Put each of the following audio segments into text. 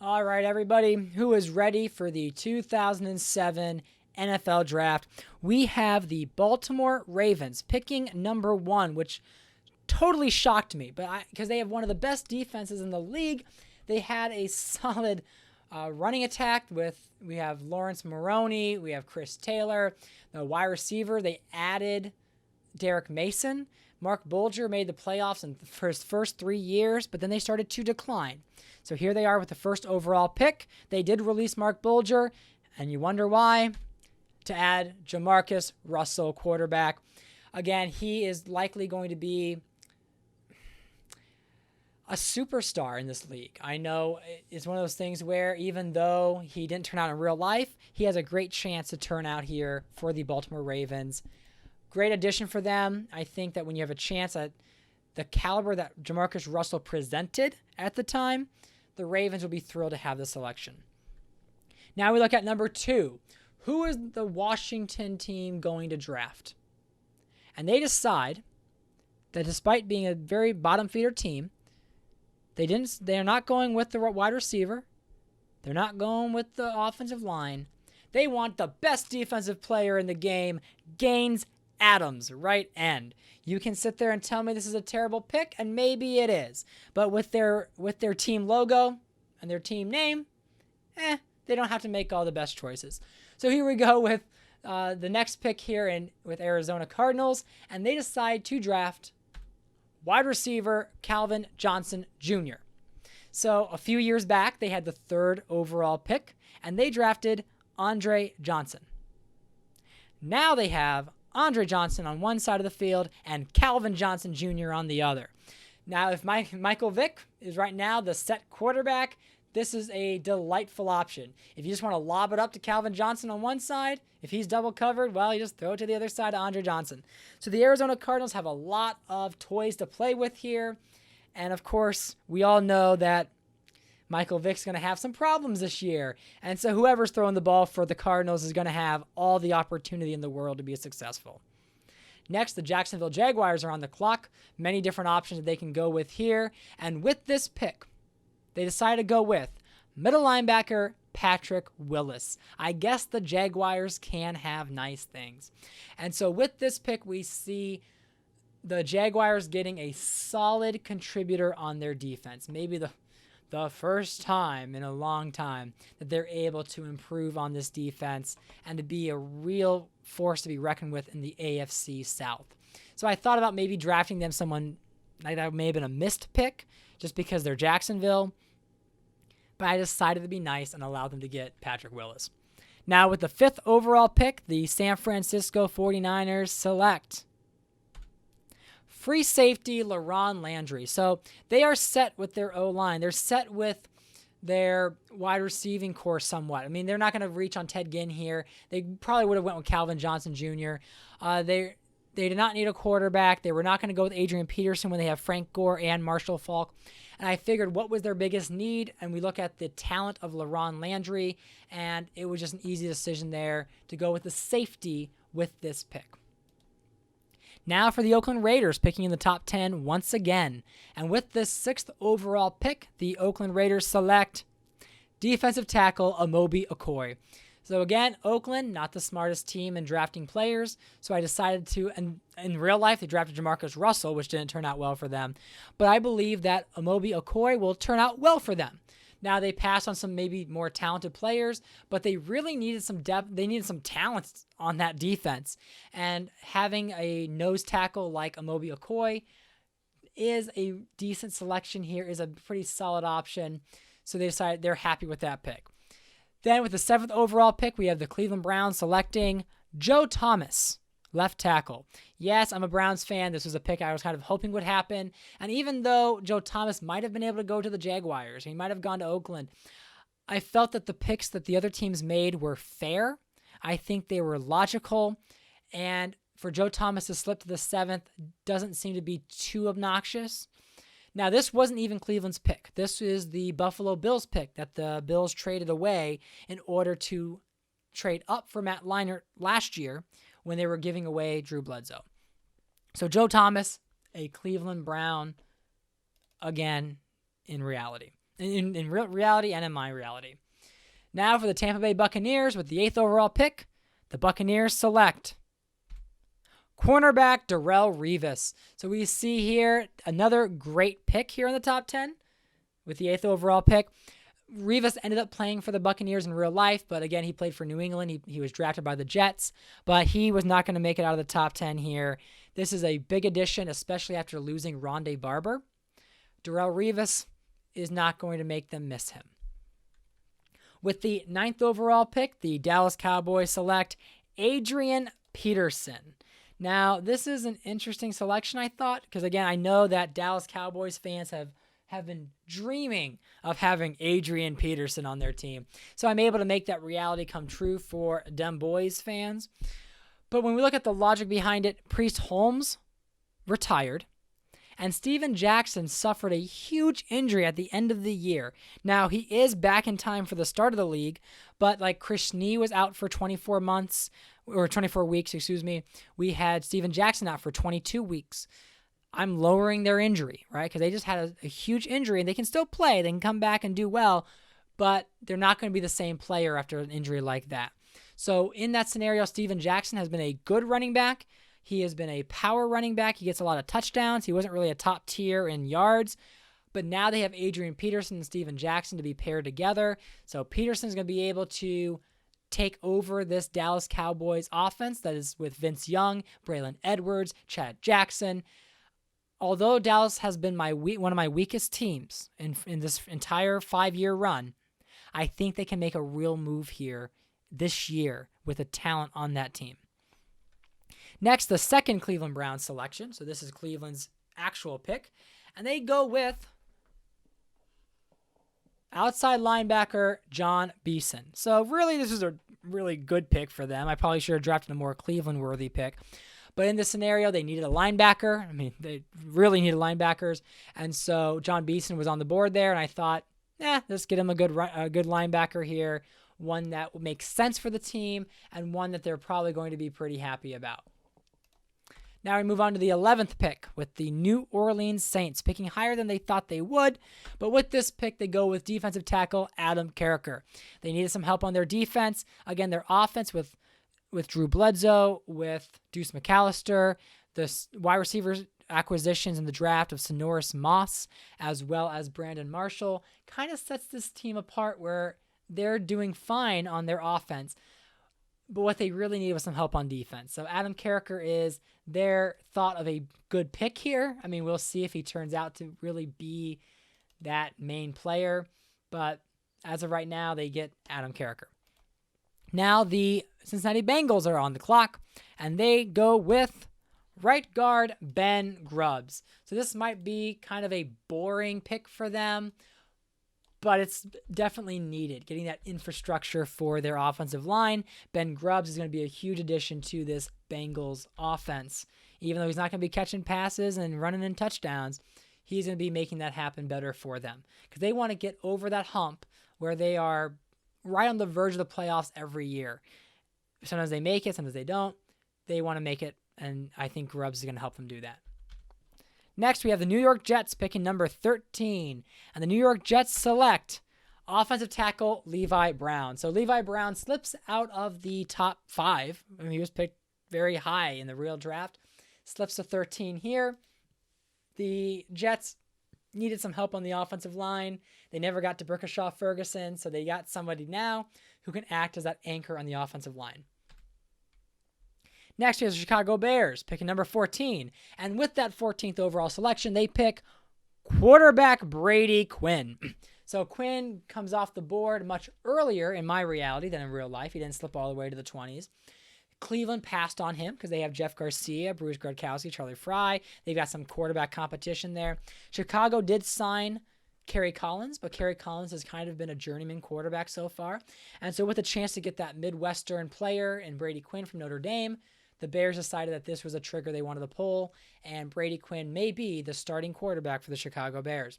All right, everybody who is ready for the 2007 NFL Draft, we have the Baltimore Ravens picking number 1, which totally shocked me, but because they have one of the best defenses in the league. They had a solid running attack we have Lawrence Maroney, we have Chris Taylor, the wide receiver. They added Derek Mason. Mark Bulger made the playoffs for his first 3 years, but then they started to decline. So here they are with the first overall pick. They did release Mark Bulger, and you wonder why. To add Jamarcus Russell, quarterback. Again, he is likely going to be a superstar in this league. I know it's one of those things where even though he didn't turn out in real life, he has a great chance to turn out here for the Baltimore Ravens. Great addition for them. I think that when you have a chance at the caliber that Jamarcus Russell presented at the time, the Ravens will be thrilled to have this selection. Now we look at number 2. Who is the Washington team going to draft? And they decide that despite being a very bottom feeder team, they're not going with the wide receiver. They're not going with the offensive line. They want the best defensive player in the game, Gaines Adams, right end. You can sit there and tell me this is a terrible pick, and maybe it is. But with their team logo and their team name, they don't have to make all the best choices. So here we go with the next pick here with Arizona Cardinals, and they decide to draft wide receiver Calvin Johnson Jr. So a few years back, they had the 3rd overall pick, and they drafted Andre Johnson. Now they have Andre Johnson on one side of the field and Calvin Johnson Jr. on the other. Now, if Michael Vick is right now the set quarterback, this is a delightful option. If you just want to lob it up to Calvin Johnson on one side, if he's double covered, well, you just throw it to the other side to Andre Johnson. So the Arizona Cardinals have a lot of toys to play with here. And of course, we all know that Michael Vick's going to have some problems this year. And so whoever's throwing the ball for the Cardinals is going to have all the opportunity in the world to be successful. Next, the Jacksonville Jaguars are on the clock. Many different options that they can go with here. And with this pick, they decided to go with middle linebacker Patrick Willis. I guess the Jaguars can have nice things. And so with this pick, we see the Jaguars getting a solid contributor on their defense. Maybe the first time in a long time that they're able to improve on this defense and to be a real force to be reckoned with in the AFC South. So I thought about maybe drafting them someone like that may have been a missed pick just because they're Jacksonville. But I decided to be nice and allow them to get Patrick Willis. Now with the 5th overall pick, the San Francisco 49ers select free safety Laurent Landry. So they are set with their O-line. They're set with their wide receiving core somewhat. I mean, they're not going to reach on Ted Ginn here. They probably would have went with Calvin Johnson Jr. They did not need a quarterback. They were not going to go with Adrian Peterson when they have Frank Gore and Marshall Faulk. And I figured what was their biggest need, and we look at the talent of Laurent Landry, and it was just an easy decision there to go with the safety with this pick. Now for the Oakland Raiders, picking in the top 10 once again. And with this 6th overall pick, the Oakland Raiders select defensive tackle Amobi Okoye. So again, Oakland, not the smartest team in drafting players, so I decided to, and in real life, they drafted Jamarcus Russell, which didn't turn out well for them. But I believe that Amobi Okoye will turn out well for them. Now, they passed on some maybe more talented players, but they really needed some depth. They needed some talent on that defense. And having a nose tackle like Amobi Okoye is a decent selection here, is a pretty solid option. So they decided they're happy with that pick. Then with the 7th overall pick, we have the Cleveland Browns selecting Joe Thomas, left tackle. Yes, I'm a Browns fan. This was a pick I was kind of hoping would happen. And even though Joe Thomas might have been able to go to the Jaguars, he might have gone to Oakland, I felt that the picks that the other teams made were fair. I think they were logical. And for Joe Thomas to slip to the 7th doesn't seem to be too obnoxious. Now, this wasn't even Cleveland's pick. This is the Buffalo Bills pick that the Bills traded away in order to trade up for Matt Leinart last year when they were giving away Drew Bledsoe. So Joe Thomas, a Cleveland Brown, again, in reality. in real reality and in my reality. Now for the Tampa Bay Buccaneers with the 8th overall pick, the Buccaneers select cornerback Darrelle Revis. So we see here another great pick here in the top 10 with the 8th overall pick. Revis ended up playing for the Buccaneers in real life, but again, he played for New England. He was drafted by the Jets, but he was not going to make it out of the top 10 here. This is a big addition, especially after losing Rondé Barber. Darrelle Revis is not going to make them miss him. With the 9th overall pick, the Dallas Cowboys select Adrian Peterson. Now, this is an interesting selection, I thought, because again, I know that Dallas Cowboys fans have been dreaming of having Adrian Peterson on their team. So I'm able to make that reality come true for Dem Boys fans. But when we look at the logic behind it, Priest Holmes retired, and Steven Jackson suffered a huge injury at the end of the year. Now, he is back in time for the start of the league, but like Chris Snee was out for 24 weeks, we had Steven Jackson out for 22 weeks. I'm lowering their injury, right? Because they just had a huge injury, and they can still play. They can come back and do well, but they're not going to be the same player after an injury like that. So in that scenario, Steven Jackson has been a good running back. He has been a power running back. He gets a lot of touchdowns. He wasn't really a top tier in yards, but now they have Adrian Peterson and Steven Jackson to be paired together. So Peterson's going to be able to take over this Dallas Cowboys offense that is with Vince Young, Braylon Edwards, Chad Jackson. Although Dallas has been one of my weakest teams in this entire 5-year run, I think they can make a real move here this year with the talent on that team. Next, the second Cleveland Browns selection. So this is Cleveland's actual pick. And they go with outside linebacker John Beeson. So really, this is a really good pick for them. I probably should have drafted a more Cleveland-worthy pick. But in this scenario, they needed a linebacker. I mean, they really needed linebackers. And so John Beeson was on the board there, and I thought, let's get him a good linebacker here, one that makes sense for the team and one that they're probably going to be pretty happy about. Now we move on to the 11th pick with the New Orleans Saints, picking higher than they thought they would. But with this pick, they go with defensive tackle Adam Carricker. They needed some help on their defense. Again, their offense with Drew Bledsoe, with Deuce McAllister, the wide receivers acquisitions in the draft of Sonoris Moss, as well as Brandon Marshall, kind of sets this team apart where they're doing fine on their offense. But what they really need was some help on defense. So Adam Carricker is their thought of a good pick here. I mean, we'll see if he turns out to really be that main player. But as of right now, they get Adam Carricker. Now the Cincinnati Bengals are on the clock, and they go with right guard Ben Grubbs. So this might be kind of a boring pick for them, but it's definitely needed, getting that infrastructure for their offensive line. Ben Grubbs is going to be a huge addition to this Bengals offense. Even though he's not going to be catching passes and running in touchdowns, he's going to be making that happen better for them because they want to get over that hump where they are right on the verge of the playoffs every year. Sometimes they make it, sometimes they don't. They want to make it, and I think Grubbs is going to help them do that. Next, we have the New York Jets picking number 13, and the New York Jets select offensive tackle Levi Brown. So Levi Brown slips out of the top 5. I mean, he was picked very high in the real draft. Slips to 13 here. The Jets needed some help on the offensive line. They never got to Brickashaw Ferguson, so they got somebody now who can act as that anchor on the offensive line. Next, we have the Chicago Bears picking number 14. And with that 14th overall selection, they pick quarterback Brady Quinn. So Quinn comes off the board much earlier in my reality than in real life. He didn't slip all the way to the 20s. Cleveland passed on him because they have Jeff Garcia, Bruce Gradkowski, Charlie Fry. They've got some quarterback competition there. Chicago did sign Kerry Collins, but Kerry Collins has kind of been a journeyman quarterback so far. And so with a chance to get that Midwestern player in Brady Quinn from Notre Dame, the Bears decided that this was a trigger they wanted to pull, and Brady Quinn may be the starting quarterback for the Chicago Bears.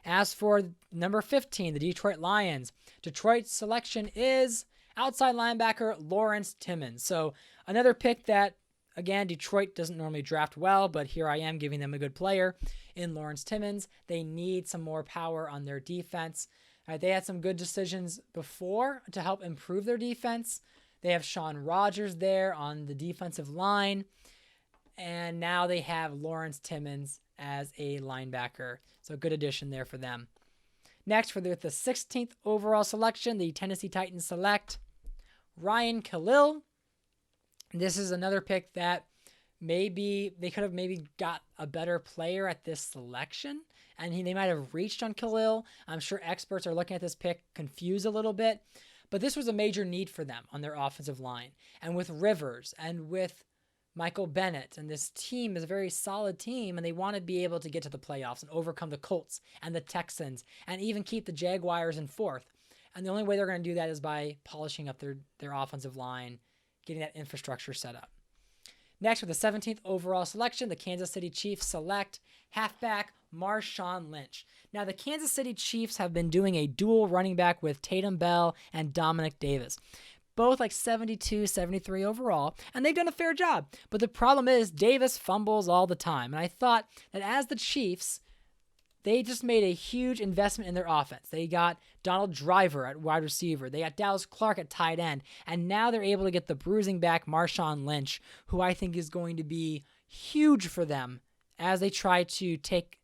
As for number 15, the Detroit Lions, Detroit's selection is outside linebacker Lawrence Timmons. So another pick that Again, Detroit doesn't normally draft well, but here I am giving them a good player in Lawrence Timmons. They need some more power on their defense. They had some good decisions before to help improve their defense. They have Sean Rogers there on the defensive line. And now they have Lawrence Timmons as a linebacker. So good addition there for them. Next, for the 16th overall selection, the Tennessee Titans select Ryan Khalil. This is another pick that maybe they could have maybe got a better player at this selection, and they might have reached on Khalil. I'm sure experts are looking at this pick confused a little bit, but this was a major need for them on their offensive line. And with Rivers and with Michael Bennett, and this team is a very solid team, and they want to be able to get to the playoffs and overcome the Colts and the Texans and even keep the Jaguars in fourth. And the only way they're going to do that is by polishing up their offensive line, getting that infrastructure set up. Next, with the 17th overall selection, the Kansas City Chiefs select halfback Marshawn Lynch. Now, the Kansas City Chiefs have been doing a dual running back with Tatum Bell and Dominic Davis. Both like 72, 73 overall, and they've done a fair job. But the problem is Davis fumbles all the time. And I thought that as the Chiefs, they just made a huge investment in their offense. They got Donald Driver at wide receiver. They got Dallas Clark at tight end. And now they're able to get the bruising back Marshawn Lynch, who I think is going to be huge for them as they try to take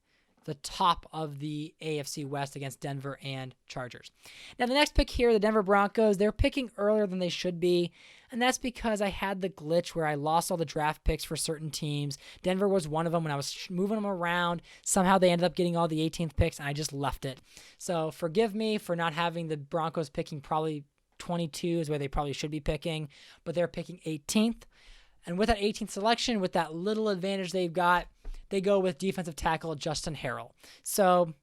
the top of the AFC West against Denver and Chargers. Now, the next pick here, the Denver Broncos, they're picking earlier than they should be, and that's because I had the glitch where I lost all the draft picks for certain teams. Denver was one of them. When I was moving them around, somehow they ended up getting all the 18th picks, and I just left it. So forgive me for not having the Broncos picking probably 22 is where they probably should be picking, but they're picking 18th. And with that 18th selection, with that little advantage they've got, they go with defensive tackle Justin Harrell. So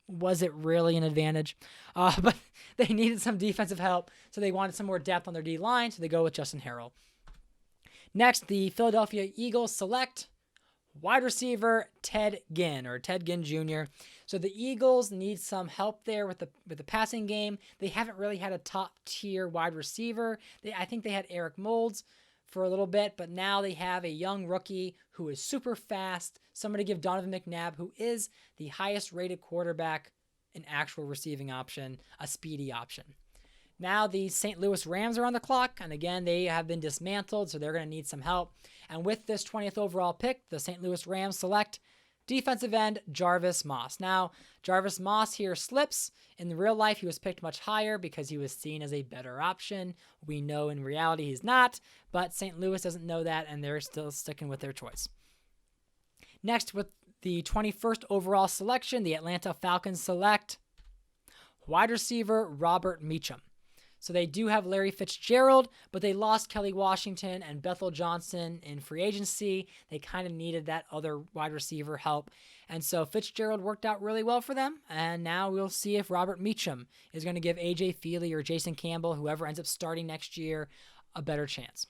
was it really an advantage? But they needed some defensive help, so they wanted some more depth on their D-line, so they go with Justin Harrell. Next, the Philadelphia Eagles select wide receiver Ted Ginn Jr. So the Eagles need some help there with the passing game. They haven't really had a top-tier wide receiver. I think they had Eric Moulds for a little bit, but now they have a young rookie who is super fast, someone to give Donovan McNabb, who is the highest rated quarterback, an actual receiving option, a speedy option. Now the St. Louis Rams are on the clock, and again, they have been dismantled, so they're going to need some help. And with this 20th overall pick, the St. Louis Rams select defensive end Jarvis Moss. Now, Jarvis Moss here slips. In the real life, he was picked much higher because he was seen as a better option. We know in reality he's not, but St. Louis doesn't know that, and they're still sticking with their choice. Next, with the 21st overall selection, the Atlanta Falcons select wide receiver Robert Meacham. So they do have Larry Fitzgerald, but they lost Kelly Washington and Bethel Johnson in free agency. They kind of needed that other wide receiver help. And so Fitzgerald worked out really well for them. And now we'll see if Robert Meacham is going to give A.J. Feely or Jason Campbell, whoever ends up starting next year, a better chance.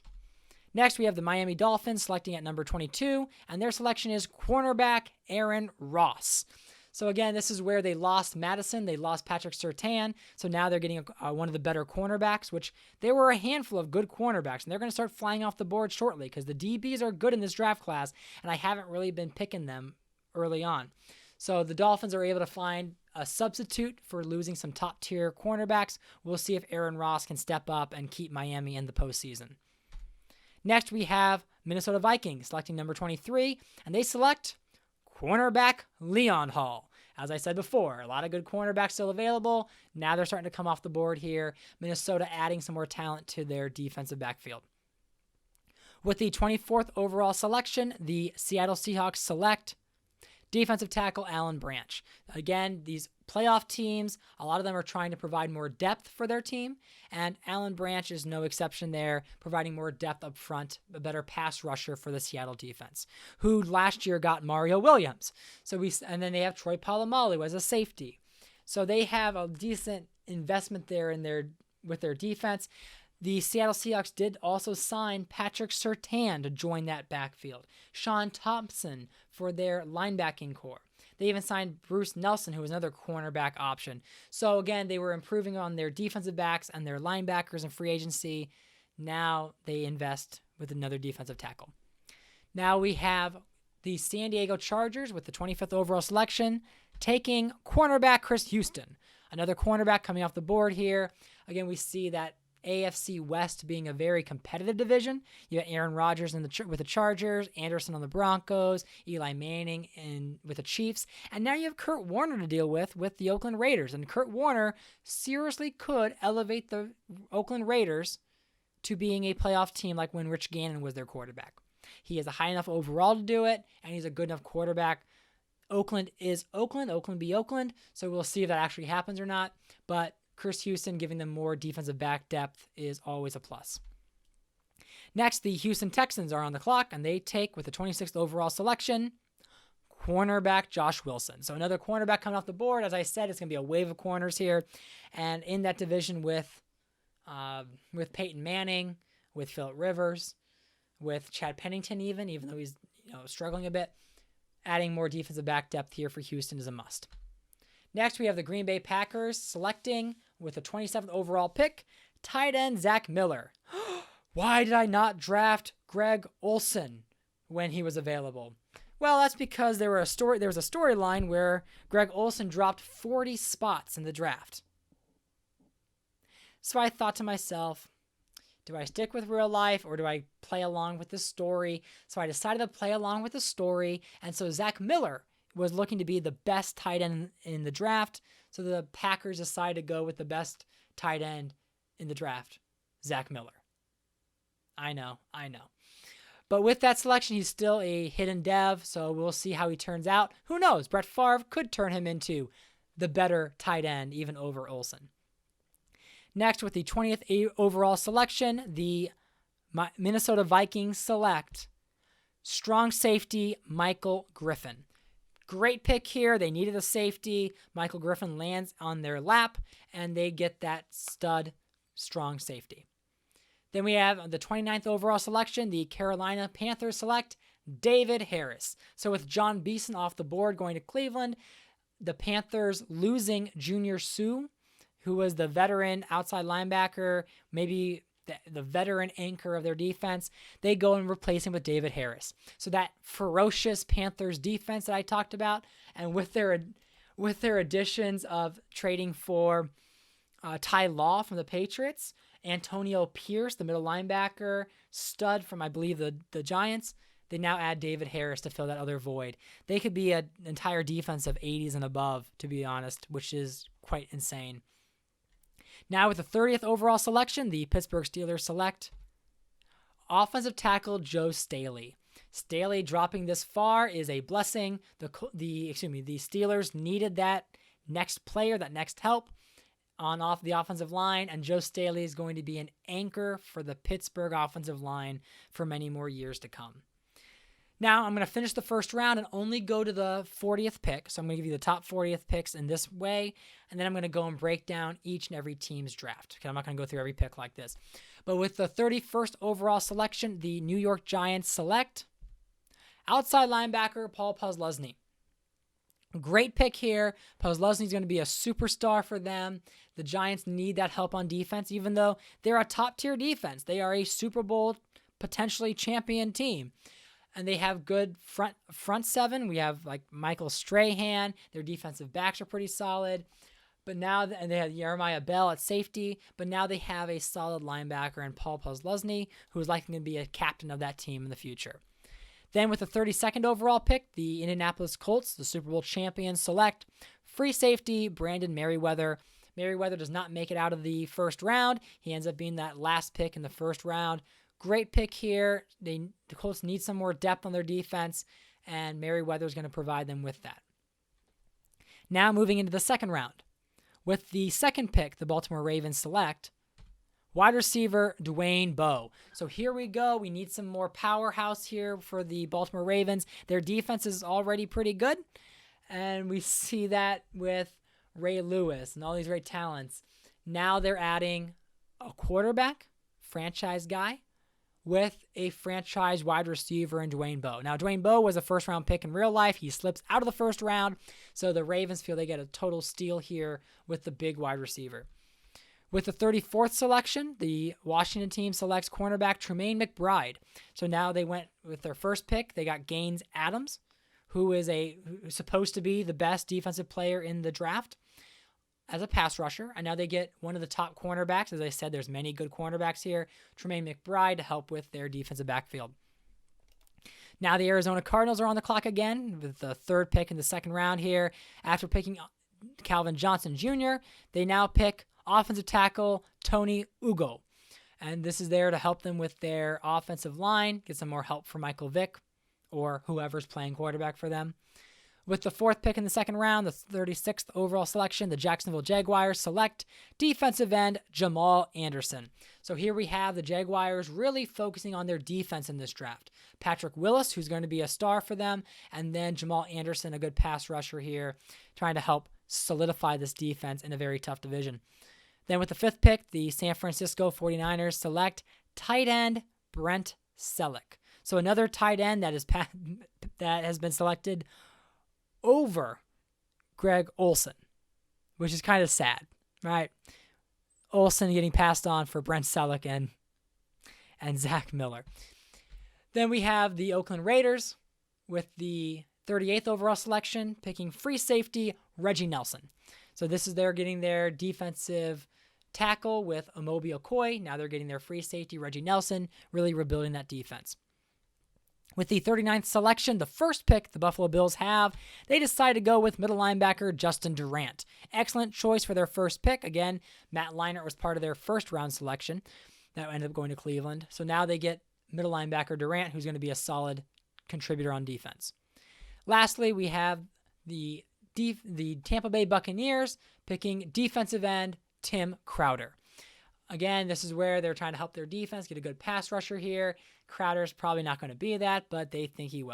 Next, we have the Miami Dolphins selecting at number 22, and their selection is cornerback Aaron Ross. So again, this is where they lost Madison, they lost Patrick Surtain, so now they're getting one of the better cornerbacks, which there were a handful of good cornerbacks, and they're going to start flying off the board shortly because the DBs are good in this draft class, and I haven't really been picking them early on. So the Dolphins are able to find a substitute for losing some top-tier cornerbacks. We'll see if Aaron Ross can step up and keep Miami in the postseason. Next, we have Minnesota Vikings selecting number 23, and they select cornerback Leon Hall. As I said before, a lot of good cornerbacks still available. Now they're starting to come off the board here. Minnesota adding some more talent to their defensive backfield. With the 24th overall selection, the Seattle Seahawks select defensive tackle Alan Branch. Again, these playoff teams, a lot of them are trying to provide more depth for their team, and Alan Branch is no exception there, providing more depth up front, a better pass rusher for the Seattle defense, who last year got Mario Williams. And then they have Troy Polamalu as a safety. So they have a decent investment there with their defense. The Seattle Seahawks did also sign Patrick Surtain to join that backfield. Sean Thompson for their linebacking core. They even signed Bruce Nelson, who was another cornerback option. So again, they were improving on their defensive backs and their linebackers in free agency. Now they invest with another defensive tackle. Now we have the San Diego Chargers with the 25th overall selection taking cornerback Chris Houston. Another cornerback coming off the board here. Again, we see that AFC West being a very competitive division. You got Aaron Rodgers with the Chargers, Anderson on the Broncos, Eli Manning with the Chiefs, and now you have Kurt Warner to deal with the Oakland Raiders. And Kurt Warner seriously could elevate the Oakland Raiders to being a playoff team like when Rich Gannon was their quarterback. He is a high enough overall to do it, and he's a good enough quarterback. Oakland is Oakland. Oakland be Oakland. So we'll see if that actually happens or not. But Chris Houston giving them more defensive back depth is always a plus. Next, the Houston Texans are on the clock, and they take, with the 26th overall selection, cornerback Josh Wilson. So another cornerback coming off the board. As I said, it's going to be a wave of corners here. And in that division with Peyton Manning, with Phillip Rivers, with Chad Pennington even though he's struggling a bit, adding more defensive back depth here for Houston is a must. Next, we have the Green Bay Packers selecting with the 27th overall pick, tight end Zach Miller. Why did I not draft Greg Olsen when he was available? Well, that's because there was a storyline where Greg Olsen dropped 40 spots in the draft. So I thought to myself, do I stick with real life or do I play along with the story? So I decided to play along with the story, and so Zach Miller was looking to be the best tight end in the draft. So the Packers decided to go with the best tight end in the draft, Zach Miller. I know. But with that selection, he's still a hidden dev, so we'll see how he turns out. Who knows? Brett Favre could turn him into the better tight end, even over Olsen. Next, with the 20th overall selection, the Minnesota Vikings select strong safety Michael Griffin. Great pick here. They needed a safety. Michael Griffin lands on their lap, and they get that stud strong safety. Then we have the 29th overall selection, the Carolina Panthers select David Harris. So with John Beeson off the board going to Cleveland, the Panthers losing Junior Sue, who was the veteran outside linebacker, maybe the veteran anchor of their defense, they go and replace him with David Harris. So that ferocious Panthers defense that I talked about, and with their additions of trading for Ty Law from the Patriots, Antonio Pierce, the middle linebacker, stud from, I believe, the Giants, they now add David Harris to fill that other void. They could be an entire defense of 80s and above, to be honest, which is quite insane. Now with the 30th overall selection, the Pittsburgh Steelers select offensive tackle Joe Staley. Staley dropping this far is a blessing. The Steelers needed that next player, that next help off the offensive line, and Joe Staley is going to be an anchor for the Pittsburgh offensive line for many more years to come. Now, I'm going to finish the first round and only go to the 40th pick. So I'm going to give you the top 40th picks in this way, and then I'm going to go and break down each and every team's draft. Okay, I'm not going to go through every pick like this. But with the 31st overall selection, the New York Giants select outside linebacker Paul Posluszny. Great pick here. Posluszny is going to be a superstar for them. The Giants need that help on defense, even though they're a top-tier defense. They are a Super Bowl potentially champion team. And they have good front seven. We have like Michael Strahan. Their defensive backs are pretty solid. But now, and they have Jeremiah Bell at safety. But now they have a solid linebacker in Paul Posluszny, who is likely to be a captain of that team in the future. Then with the 32nd overall pick, the Indianapolis Colts, the Super Bowl champions, select free safety Brandon Merriweather. Merriweather does not make it out of the first round. He ends up being that last pick in the first round. Great pick here. The Colts need some more depth on their defense, and Merriweather is going to provide them with that. Now moving into the second round. With the second pick, the Baltimore Ravens select wide receiver Dwayne Bowe. So here we go. We need some more powerhouse here for the Baltimore Ravens. Their defense is already pretty good, and we see that with Ray Lewis and all these great talents. Now they're adding a quarterback, franchise guy, with a franchise wide receiver in Dwayne Bowe. Now, Dwayne Bowe was a first-round pick in real life. He slips out of the first round, so the Ravens feel they get a total steal here with the big wide receiver. With the 34th selection, the Washington team selects cornerback Tremaine McBride. So now they went with their first pick. They got Gaines Adams, who's supposed to be the best defensive player in the draft as a pass rusher. And now they get one of the top cornerbacks. As I said, there's many good cornerbacks here. Tremaine McBride to help with their defensive backfield. Now the Arizona Cardinals are on the clock again with the third pick in the second round here. After picking Calvin Johnson Jr., they now pick offensive tackle Tony Ugo. And this is there to help them with their offensive line, get some more help for Michael Vick or whoever's playing quarterback for them. With the fourth pick in the second round, the 36th overall selection, the Jacksonville Jaguars select defensive end Jamal Anderson. So here we have the Jaguars really focusing on their defense in this draft. Patrick Willis, who's going to be a star for them, and then Jamal Anderson, a good pass rusher here, trying to help solidify this defense in a very tough division. Then with the fifth pick, the San Francisco 49ers select tight end Brent Selleck. So another tight end that has been selected over Greg Olsen, which is kind of sad, right? Olsen getting passed on for Brent Selleck and Zach Miller. Then we have the Oakland Raiders with the 38th overall selection, picking free safety Reggie Nelson. So this is they're getting their defensive tackle with Amobi Okoye. Now they're getting their free safety Reggie Nelson, really rebuilding that defense. With the 39th selection, the first pick the Buffalo Bills have, they decide to go with middle linebacker Justin Durant. Excellent choice for their first pick. Again, Matt Leinart was part of their first round selection. That ended up going to Cleveland. So now they get middle linebacker Durant, who's going to be a solid contributor on defense. Lastly, we have the Tampa Bay Buccaneers picking defensive end Tim Crowder. Again, this is where they're trying to help their defense, get a good pass rusher here. Crowder's probably not going to be that, but they think he will.